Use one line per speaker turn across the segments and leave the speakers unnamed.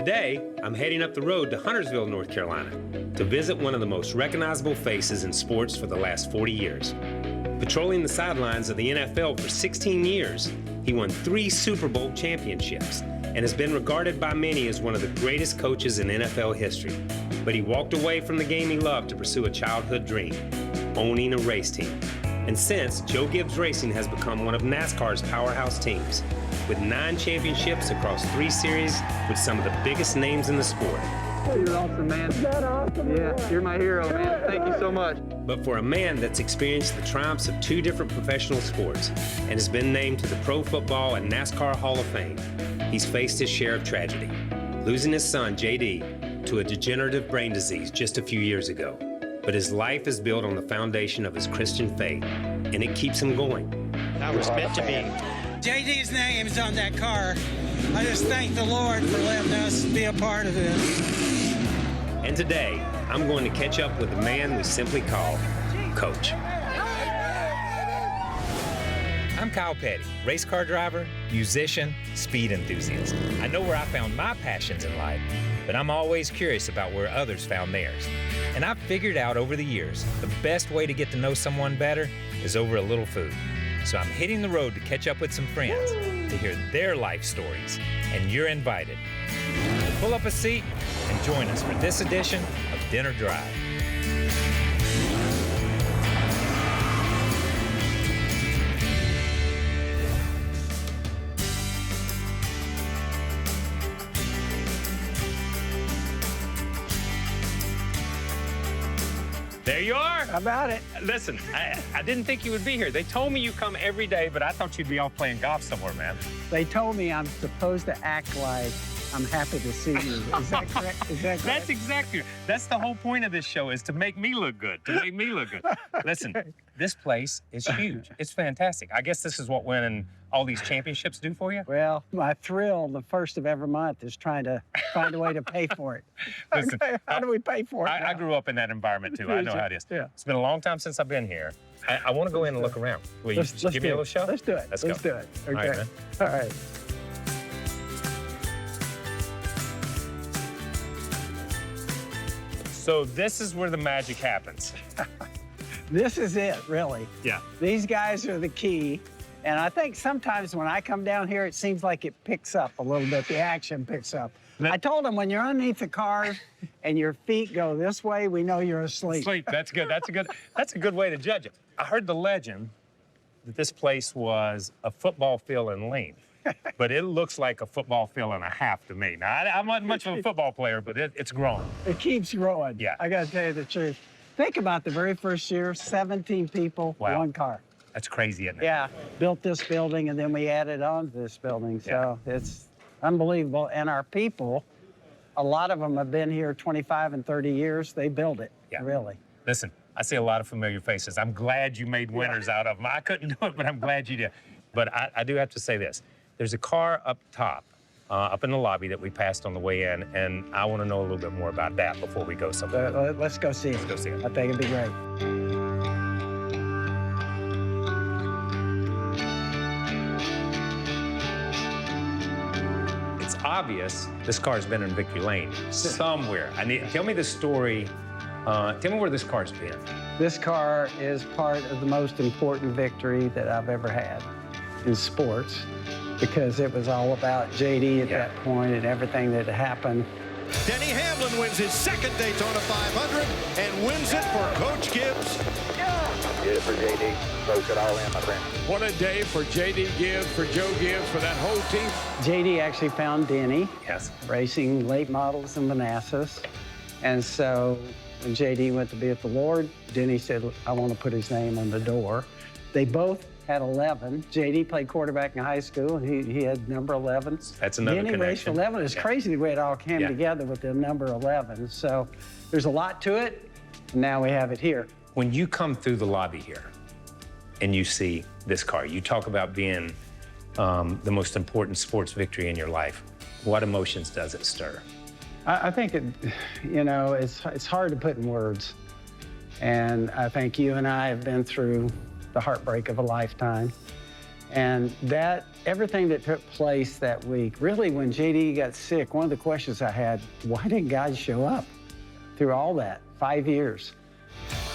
Today, I'm heading up the road to Huntersville, North Carolina, to visit one of the most recognizable faces in sports for the last 40 years. Patrolling the sidelines of the NFL for 16 years, he won 3 Super Bowl championships and has been regarded by many as one of the greatest coaches in NFL history. But he walked away from the game he loved to pursue a childhood dream, owning a race team. And since, Joe Gibbs Racing has become one of NASCAR's powerhouse teams, with 9 championships across 3 series with some of the biggest names in the sport.
You're awesome, man. Is that awesome? Yeah, you're my hero, man. Thank you so much.
But for a man that's experienced the triumphs of 2 different professional sports and has been named to the Pro Football and NASCAR Hall of Fame, he's faced his share of tragedy, losing his son, JD, to a degenerative brain disease just a few years ago. But his life is built on the foundation of his Christian faith, and it keeps him going.
That was meant to be.
JD's name is on that car. I just thank the Lord for letting us be a part of this.
And today, I'm going to catch up with the man we simply call Coach.
I'm Kyle Petty, race car driver, musician, speed enthusiast. I know where I found my passions in life, but I'm always curious about where others found theirs. And I've figured out over the years, the best way to get to know someone better is over a little food. So I'm hitting the road to catch up with some friends, to hear their life stories, and you're invited. Pull up a seat and join us for this edition of Dinner Drive.
There you are.
How about it?
Listen, I didn't think you would be here. They told me you come every day, but I thought you'd be off playing golf somewhere, man.
They told me I'm supposed to act like I'm happy to see you. Is that correct? Is that correct?
That's exactly. That's the whole point of this show, is to make me look good. Listen, this place is huge. It's fantastic. I guess this is what winning all these championships do for you?
Well, my thrill the first of every month is trying to find a way to pay for it.
Listen,
Okay, how do we pay for it?
I grew up in that environment, too. I know how it is.
Yeah.
It's been a long time since I've been here. I want to go in and look around. Will you
Let's
give me a little show?
Let's do it.
Let's
do
go.
it.
All right,
Okay.
man.
All right.
So this is where the magic happens.
This is it, really.
Yeah.
These guys are the key. And I think sometimes when I come down here, it seems like it picks up a little bit. The action picks up. I told them when you're underneath the car and your feet go this way, we know you're asleep.
Sleep. That's good. That's a good way to judge it. I heard the legend that this place was a football field in length, but it looks like a football field and a half to me. Now, I'm not much of a football player, but it's growing.
It keeps growing.
Yeah.
I got to tell you the truth. Think about the very first year, 17 people,
Wow.
1 car.
That's crazy, isn't it?
Yeah, built this building, and then we added on to this building. So it's unbelievable. And our people, a lot of them have been here 25 and 30 years. They built it, really.
Listen, I see a lot of familiar faces. I'm glad you made winners out of them. I couldn't do it, but I'm glad you did. But I do have to say this. There's a car up top, up in the lobby that we passed on the way in, and I want to know a little bit more about that before we go somewhere.
Let's go see it.
Let's go see it.
I think it'd be great.
It's obvious this car's been in victory lane somewhere. Tell me the story. Tell me where this car's been.
This car is part of the most important victory that I've ever had in sports, because it was all about JD at that point and everything that happened.
Denny Hamlin wins his 2nd Daytona 500 and wins it for Coach Gibbs.
Did it for JD. Soak it all in, my friend.
What a day for JD Gibbs, for Joe Gibbs, for that whole team.
JD actually found Denny racing late models in Manassas. And so when JD went to be with the Lord, Denny said, I want to put his name on the door. They both had 11. JD played quarterback in high school, and he had number 11.
That's another
Denny raced
connection.
11. It's crazy the way it all came together with the number 11. So there's a lot to it, and now we have it here.
When you come through the lobby here and you see this car, you talk about being the most important sports victory in your life. What emotions does it stir?
I think it's hard to put in words. And I think you and I have been through the heartbreak of a lifetime. And everything that took place that week, really when JD got sick, one of the questions I had, why didn't God show up through all that, 5 years?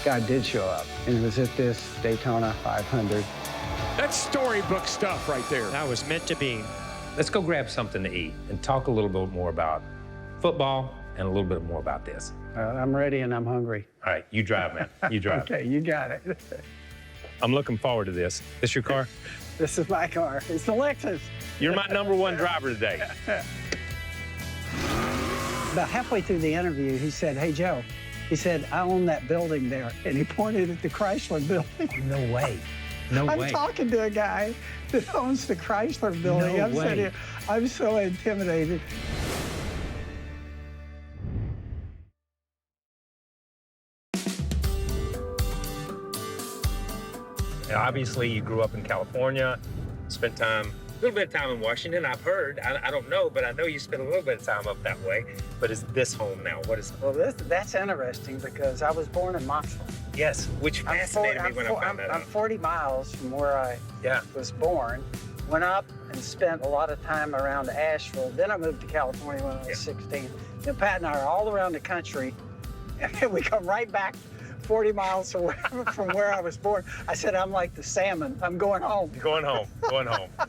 God did show up, and it was at this Daytona 500.
That's storybook stuff right there.
That was meant to be.
Let's go grab something to eat and talk a little bit more about football and a little bit more about this.
I'm ready and I'm hungry.
All right, you drive, man. You drive.
Okay, you got it.
I'm looking forward to this. This your car?
This is my car. It's the Lexus.
You're my #1 driver today.
About halfway through the interview, he said, hey, Joe, he said, I own that building there. And he pointed at the Chrysler building.
No way. No way.
I'm talking to a guy that owns the Chrysler building.
No
I'm
way.
sitting here, I'm so intimidated.
Obviously, you grew up in California, spent a little bit of time in Washington. I've heard, I don't know, but I know you spent a little bit of time up that way. But is this home now? What is?
Well, that's interesting because I was born in Moxley.
Yes, which fascinated me when I found that out.
I'm 40 miles from where I was born. Went up and spent a lot of time around Asheville. Then I moved to California when I was 16. And Pat and I are all around the country, and then we come right back 40 miles from where I was born. I said, I'm like the salmon. I'm going home.
Going home.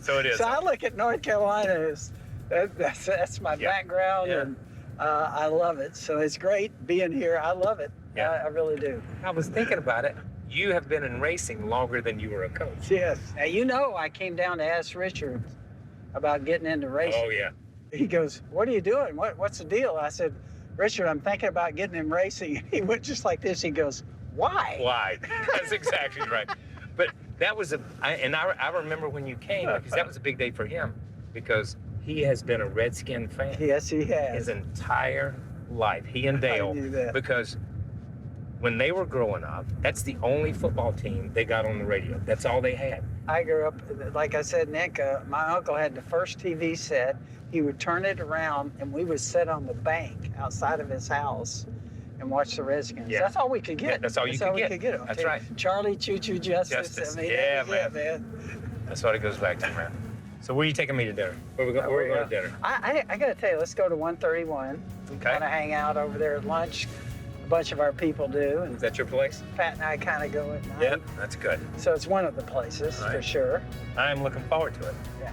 So it is.
So I look at North Carolina as that's my background, and I love it. So it's great being here. I love it. I really do.
I was thinking about it. You have been in racing longer than you were a coach.
Yes. Now, you know, I came down to ask Richard about getting into racing.
Oh, yeah.
He goes, what are you doing? What's the deal? I said, Richard, I'm thinking about getting in racing. He went just like this. He goes, why?
Why? That's exactly right. But that was I remember when you came, because that was a big day for him, because he has been a Redskin fan.
Yes, he has.
His entire life, he and Dale.
I knew that.
Because when they were growing up, that's the only football team they got on the radio. That's all they had.
I grew up, like I said, Nick, my uncle had the first TV set. He would turn it around, and we would sit on the bank outside of his house and watch the Redskins.
Yeah.
That's all we could get.
Yeah, that's all you could get. That's right.
Charlie Choo Choo Justice. I mean,
yeah,
that was
man.
It, man.
That's what it goes back to, man. So where are you taking me to dinner? Where are we going to dinner?
I got to tell you, let's go to 131.
Okay.
Want to hang out over there at lunch. A bunch of our people do. And
is that your place?
Pat and I kind of go at night.
Yep, that's good.
So it's one of the places, for sure.
I'm looking forward to it.
Yeah.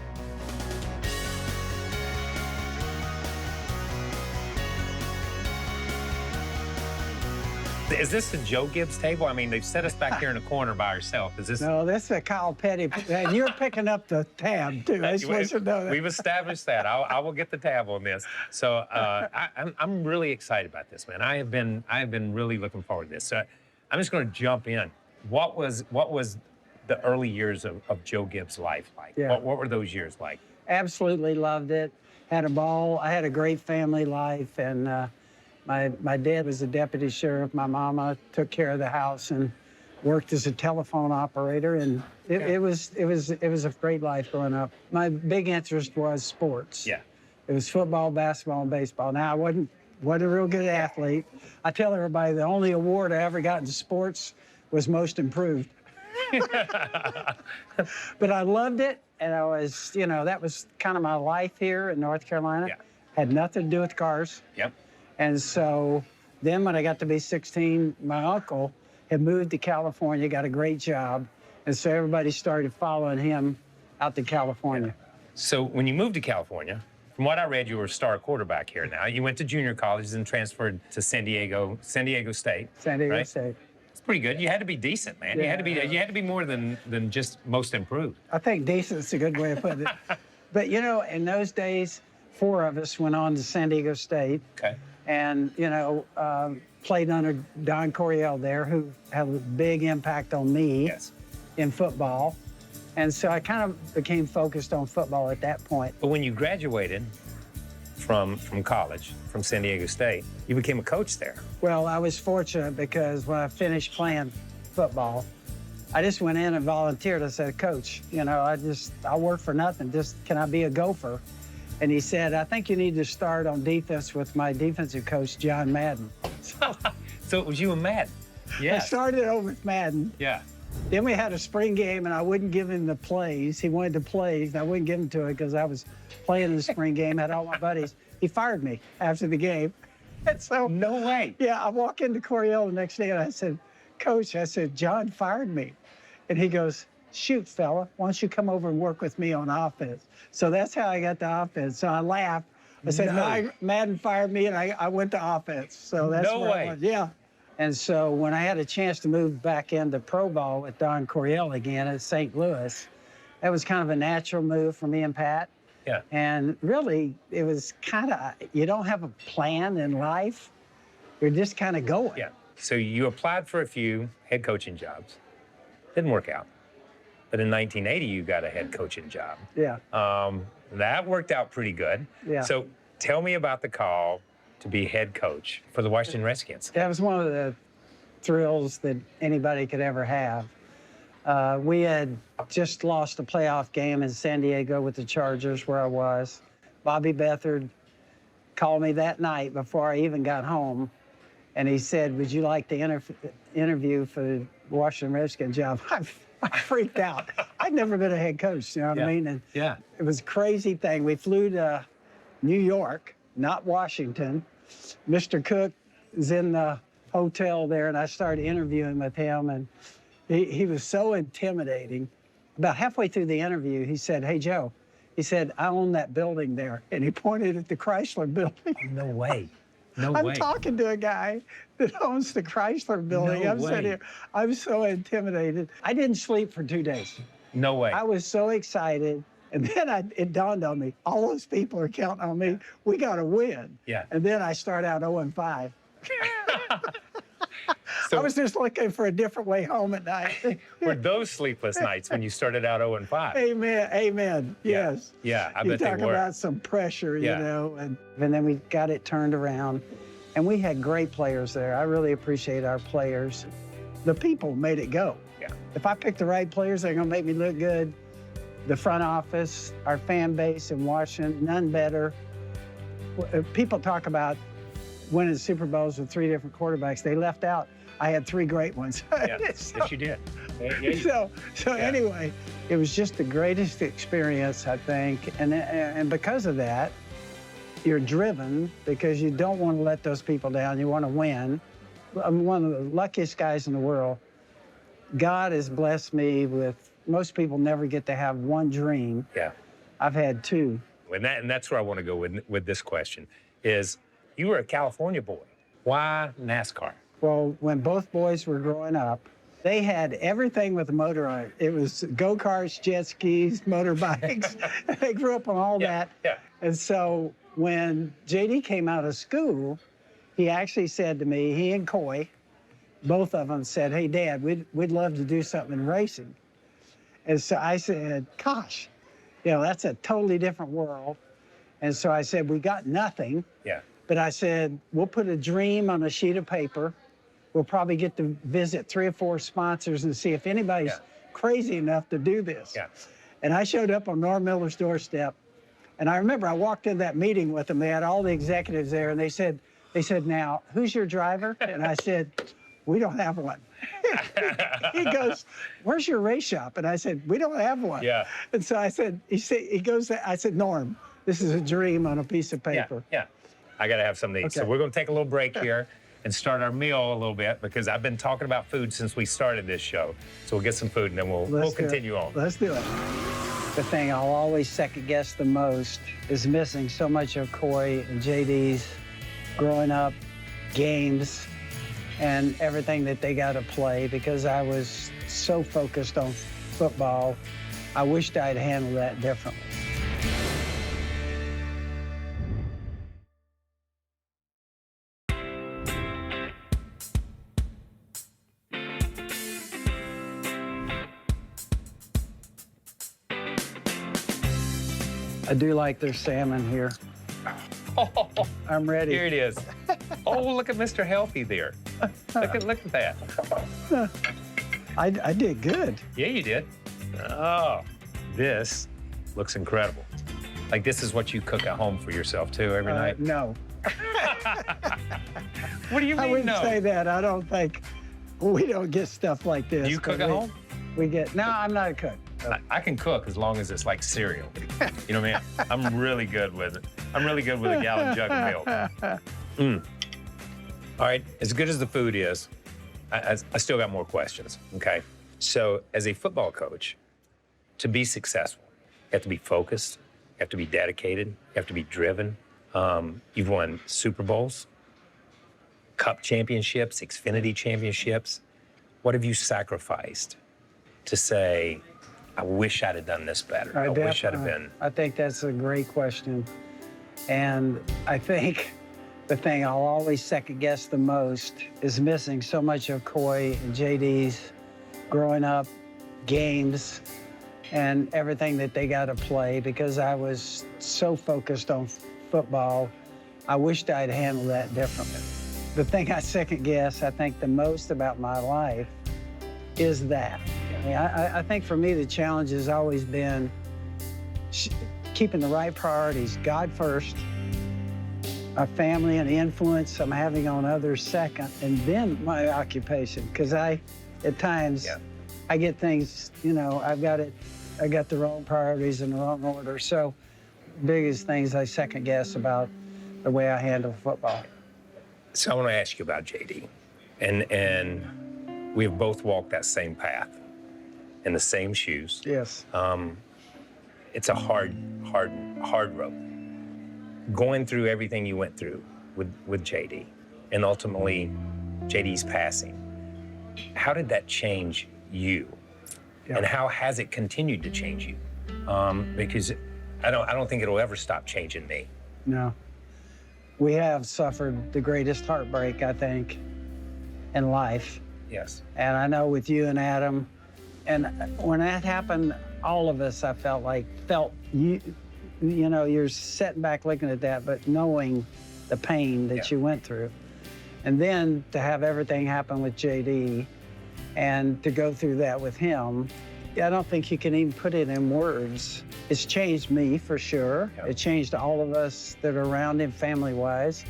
Is this the Joe Gibbs table? I mean, they've set us back here in a corner by ourselves. Is this?
No, this is a Kyle Petty, and you're picking up the tab too. I just want you to know that.
We've established that. I will get the tab on this. So I'm really excited about this, man. I have been really looking forward to this. So I'm just going to jump in. What was the early years of Joe Gibbs' life like?
Yeah.
What were those years like?
Absolutely loved it. Had a ball. I had a great family life, and my dad was a deputy sheriff. My mama took care of the house and worked as a telephone operator, and it was a great life growing up. My big interest was sports.
Yeah.
It was football, basketball, and baseball. Now I wasn't a real good athlete. I tell everybody the only award I ever got in sports was most improved. But I loved it, and I was, that was kind of my life here in North Carolina.
Yeah.
Had nothing to do with cars.
Yep.
And so then when I got to be 16, my uncle had moved to California, got a great job. And so everybody started following him out to California.
So when you moved to California, from what I read, you were a star quarterback here now. You went to junior college and transferred to San Diego State.
San Diego
right?
State.
It's pretty good. You had to be decent, man.
Yeah.
You had to be more than just most improved.
I think decent is a good way of putting it. But, in those days, 4 of us went on to San Diego State.
Okay.
And, played under Don Coryell there, who had a big impact on me in football. And so I kind of became focused on football at that point.
But when you graduated from college, from San Diego State, you became a coach there.
Well, I was fortunate because when I finished playing football, I just went in and volunteered. I said, Coach, I work for nothing. Just, can I be a gopher? And he said, I think you need to start on defense with my defensive coach, John Madden.
So it was you and Madden? Yeah.
I started over with Madden.
Yeah.
Then we had a spring game, and I wouldn't give him the plays. He wanted the plays, and I wouldn't give him to it because I was playing the spring game, had all my buddies. He fired me after the game. And so,
No way.
yeah, I walk into Coryell the next day, and I said, Coach, I said, John fired me. And he goes, shoot, fella, why don't you come over and work with me on offense? So that's how I got the offense. So I laughed. I said, no, Madden fired me, and I went to offense. So that's
No
where
way.
I went. Yeah. And so when I had a chance to move back into pro ball with Don Coryell again at St. Louis, that was kind of a natural move for me and Pat.
Yeah.
And really, it was kind of, you don't have a plan in life. You're just kind of going.
Yeah. So you applied for a few head coaching jobs. Didn't work out. But in 1980, you got a head coaching job.
Yeah.
That worked out pretty good.
Yeah.
So tell me about the call to be head coach for the Washington Redskins.
That was one of the thrills that anybody could ever have. We had just lost a playoff game in San Diego with the Chargers, where I was. Bobby Beathard called me that night before I even got home, and he said, would you like to interview for the Washington Redskins job? I freaked out. I'd never been a head coach, you know what I mean? And
Yeah.
it was a crazy thing. We flew to New York, not Washington. Mr. Cook is in the hotel there, and I started interviewing with him, and he was so intimidating. About halfway through the interview, he said, hey, Joe, he said, I own that building there. And he pointed at the Chrysler building.
No way. No
I'm
way.
talking to a guy that owns the Chrysler building.
No
I'm sitting
way.
here. I'm so intimidated. I didn't sleep for 2 days.
No way.
I was so excited. And then it dawned on me, all those people are counting on me. We got to win.
Yeah.
And then I start out 0-5.
So
I was just looking for a different way home at night.
were those sleepless nights when you started out 0-5?
Amen. Amen.
Yeah.
Yes.
Yeah, I
You
bet they
talk
were.
about some pressure,
Yeah.
you know. And then we got it turned around. And we had great players there. I really appreciate our players. The people made it go.
Yeah.
If I pick the right players, they're going to make me look good. The front office, our fan base in Washington, none better. People talk about winning Super Bowls with 3 different quarterbacks. They left out, I had 3 great ones.
Yeah.
So-
Yes, you did. Yeah, yeah,
so anyway, it was just the greatest experience, I think. And because of that, you're driven because you don't want to let those people down. You want to win. I'm one of the luckiest guys in the world. God has blessed me with, most people never get to have one dream.
Yeah.
I've had 2.
And that's where I want to go with this question is you were a California boy. Why NASCAR?
Well, when both boys were growing up, they had everything with a motor on it. It was go-karts, jet skis, motorbikes. They grew up on all that.
Yeah.
And so when JD came out of school, he actually said to me, he and Coy, both of them said, hey, Dad, we'd love to do something in racing. And so I said, gosh, you know, that's a totally different world. And so I said, we got nothing.
Yeah.
But I said, we'll put a dream on a sheet of paper. We'll probably get to visit 3 or 4 sponsors and see if anybody's crazy enough to do this.
Yeah.
And I showed up on Norm Miller's doorstep. And I remember I walked in that meeting with them. They had all the executives there. And they said, now, who's your driver? And I said, we don't have one. He goes, where's your race shop? And I said, we don't have one.
Yeah.
And so I said, I said, Norm, this is a dream on a piece of paper.
Yeah. I got to have something to eat. So
Okay.
we're going to take a little break here and start our meal a little bit because I've been talking about food since we started this show. So we'll get some food and then we'll
Let's do it.
continue on.
Let's do it. The thing I'll always second guess the most is missing so much of Coy and JD's growing up games and everything that they got to play because I was so focused on football. I wished I'd handled that differently. I do like their salmon here. I'm ready.
Here it is. Oh, look at Mr. Healthy there. Look at that.
I did good.
Yeah, you did. Oh, this looks incredible. Like this is what you cook at home for yourself too every night?
No.
What do you mean
I wouldn't
no?
say that. I don't think. We don't get stuff like this.
Do you cook
but
at home?
We get, no, I'm not a cook.
I can cook as long as it's like cereal. You know what I mean? I'm really good with it. I'm really good with a gallon jug of milk. All right, as good as the food is, I still got more questions, okay? So as a football coach, to be successful, you have to be focused, you have to be dedicated, you have to be driven. You've won Super Bowls, Cup championships, Xfinity championships. What have you sacrificed to say, I wish I'd have done this better? I wish I'd have been.
I think that's a great question. And I think the thing I'll always second guess the most is missing so much of Coy and JD's growing up games and everything that they got to play, because I was so focused on football. I wished I'd handled that differently. The thing I second guess, I think, the most about my life is that. I mean, I think for me, the challenge has always been keeping the right priorities, God first, my family and the influence I'm having on others second, and then my occupation. Because at times, I get things, you know, I got the wrong priorities in the wrong order. So biggest things I second guess about the way I handle football.
So I want to ask you about JD, and we have both walked that same path in the same shoes.
Yes.
It's a hard road. Going through everything you went through with JD, and ultimately JD's passing, how did that change you? Yeah. And how has it continued to change you? Because I don't think it'll ever stop changing me.
No. We have suffered the greatest heartbreak, I think, in life.
Yes.
And I know with you and Adam, and when that happened, all of us, I felt you know, you're sitting back looking at that, but knowing the pain that you went through. And then to have everything happen with JD and to go through that with him, I don't think you can even put it in words. It's changed me, for sure. It changed all of us that are around him family-wise.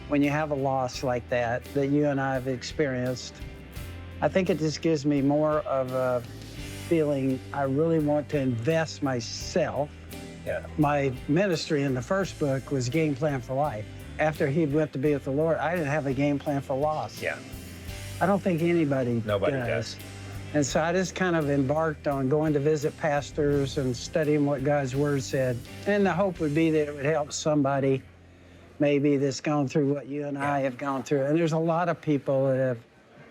When you have a loss like that you and I have experienced, I think it just gives me more of a feeling I really want to invest myself.
Yeah.
My ministry in the first book was Game Plan for Life. After he went to be with the Lord, I didn't have a game plan for loss.
Yeah.
I don't think nobody
does.
And so I just kind of embarked on going to visit pastors and studying what God's Word said. And the hope would be that it would help somebody maybe that's gone through what you and I have gone through. And there's a lot of people that have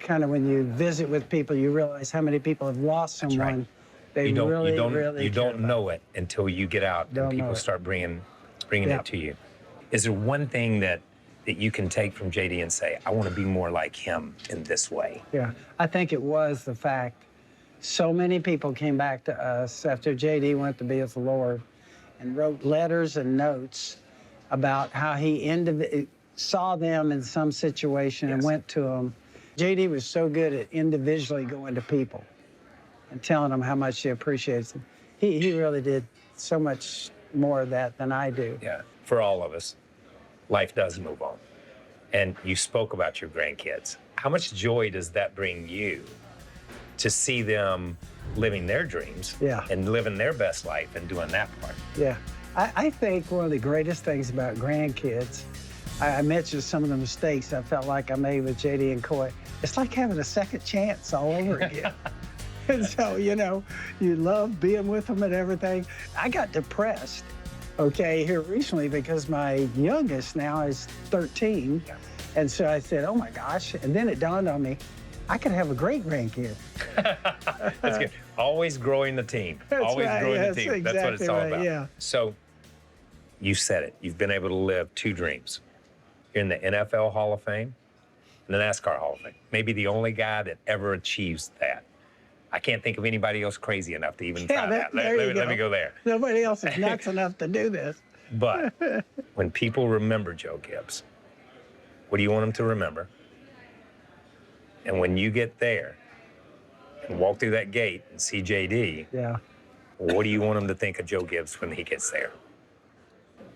kind of, when you visit with people, you realize how many people have lost someone.
Right.
They
You don't know it until you get out and people start bringing it to you. Is there one thing that you can take from JD and say, I want to be more like him in this way?
Yeah, I think it was the fact so many people came back to us after JD went to be with the Lord and wrote letters and notes about how he saw them in some situation and went to them. JD was so good at individually going to people and telling them how much he appreciates them. He really did so much more of that than I do.
Yeah, for all of us, life does move on. And you spoke about your grandkids. How much joy does that bring you to see them living their dreams and living their best life and doing that part?
Yeah, I think one of the greatest things about grandkids, I mentioned some of the mistakes I felt like I made with JD and Coy. It's like having a second chance all over again. And so, you know, you love being with them and everything. I got depressed, here recently because my youngest now is 13. Yeah. And so I said, oh my gosh. And then it dawned on me, I could have a great grandkid.
That's good. Always growing the team. Always growing the team. That's what it's all about.
Yeah.
So you said it. You've been able to live two dreams. You're in the NFL Hall of Fame and the NASCAR Hall of Fame. Maybe the only guy that ever achieves that. I can't think of anybody else crazy enough to even try that. Let me go there.
Nobody else is nuts enough to do this.
But when people remember Joe Gibbs, what do you want them to remember? And when you get there and walk through that gate and see JD, what do you want them to think of Joe Gibbs when he gets there?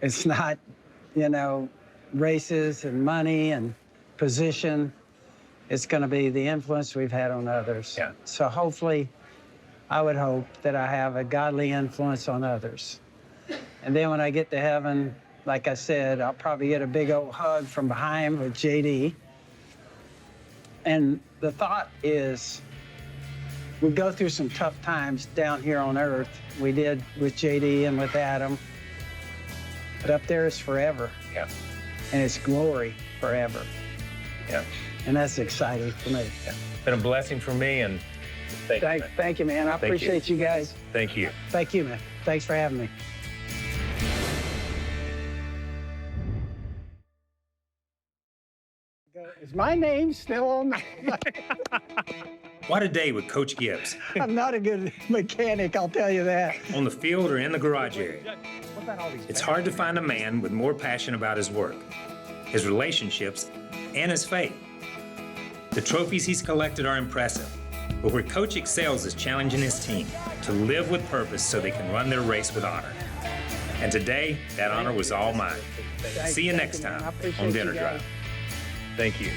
It's not, races and money and position. It's going to be the influence we've had on others.
Yeah.
So hopefully, I would hope that I have a godly influence on others. And then when I get to heaven, like I said, I'll probably get a big old hug from behind with JD. And the thought is, we go through some tough times down here on earth. We did with JD and with Adam. But up there is forever.
Yeah.
And it's glory forever.
Yeah.
And that's exciting for me.
Yeah. Been a blessing for me, and
Thank you, man. I appreciate you guys.
Thank you.
Thank you, man. Thanks for having me. Is my name still on?
What a day with Coach Gibbs.
I'm not a good mechanic, I'll tell you that.
On the field or in the garage area. It's hard to find a man with more passion about his work, his relationships, and his faith. The trophies he's collected are impressive, but where Coach excels is challenging his team to live with purpose so they can run their race with honor. And today, that honor was all mine. See you next time on Dinner Drive. Thank you.